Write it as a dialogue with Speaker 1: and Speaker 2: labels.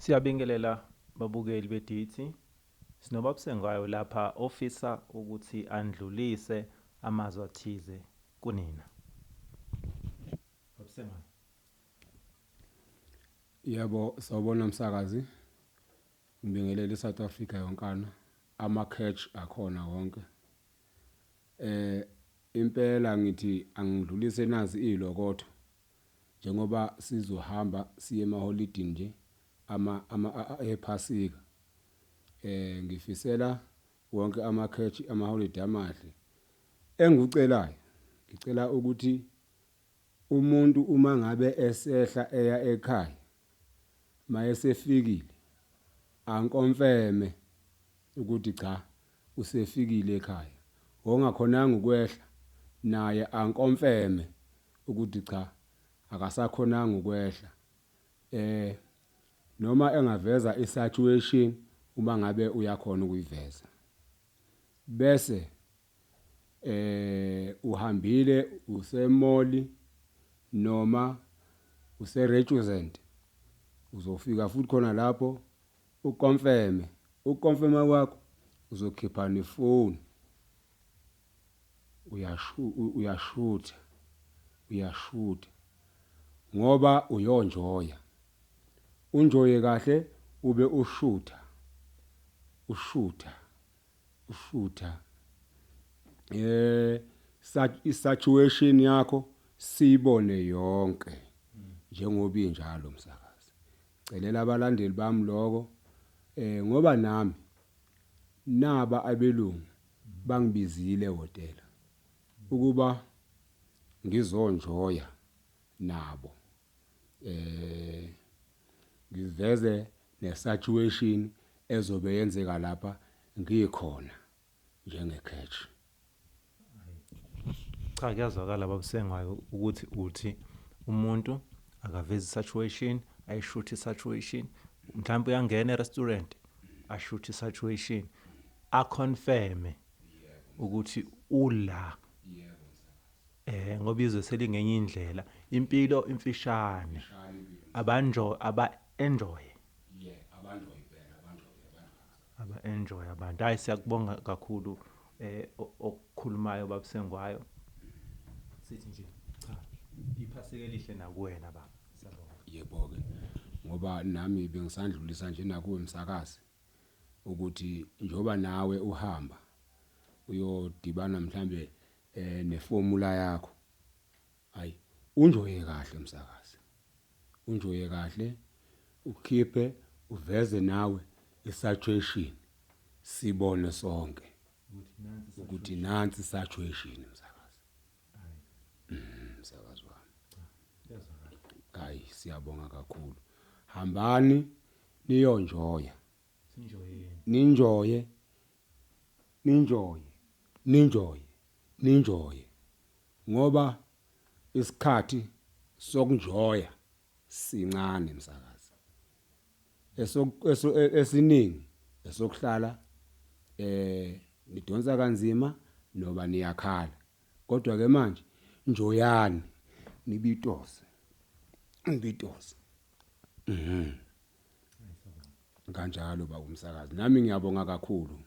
Speaker 1: Siyabingelela babukeli bedithi. Sinobaba Sengayo lapha ofisa ukuthi andlulise amazwi athize kunina. Baba Sengayo.
Speaker 2: Yebo, sawubona umsakazi. Ngibingelele eSouth Africa yonkana. Ama-catch akhona wonke. Impela ngithi angidlulise nazi ilokotho. Njengoba sizohamba siye emaholidini nje ephasika. Ngifisela wonke ama-catch amaholiday amahle. Engikucelayo, ngicela ukuthi umuntu uma ngabe esehla eya ekhaya mayesefikile ankonfeme ukuthi cha usefikile ekhaya. Ongakhonanga ukwehla naye ankonfeme ukuthi cha akasakhonanga ukwehla. Noma engaveza isatuation uma ngabe uyakhona ukuyiveza. Bese uhambile usemoli noma useRegent uzofika futhi khona lapho ukonfeme kwakho uzokhipha nefoni uyashutha ngoba uyonjoya unjoye kahle ube ushutha isatuation yakho sibone yonke njengoba injalo msakazi. Celela abalandeli bami lokho ngoba nami naba abelungu bangibizile ehotela ukuba ngizonjoya nabo. Ngiveze nesatuation ezobe yenzeka lapha ngikhona njengecatch.
Speaker 1: Cha kuyazwakala Baba Sengayo ukuthi uthi umuntu akavezi satuation ayishuthi satuation mhlawumbe uyangena e-restaurant ashuthi satuation aconfirm ukuthi ula ngoba izwe selingenye indlela impilo imfishane aba-enjoy abantu. Hayi siyakubonga kakhulu okukhulumayo Baba Sengayo. Sithi nje cha iphasike lihle nakuwena baba. Siyabonga.
Speaker 2: Yebo-ke ngoba nami bengisandlulisa nje nakuwe umsakazi ukuthi njoba nawe uhamba uyodibana mhlambe neformula yakho. Hayi unjoye kahle msakazi. Unjoye kahle ukhiphe uveze nawe isatuation sibone sonke ukuthi nansi satuation msakazi. Msakazi wami. Hayi siyabonga kakhulu. Hambani niyonjoya. Ninjoye ngoba isikhathi sokunjoya sincane msakazi. Esiningi esokuhlala nidonsa kanzima noba niyakhala. Kodwa ke manje njoyani nibitose. Kanjalo ba umsakazi. Nami ngiyabonga kakhulu.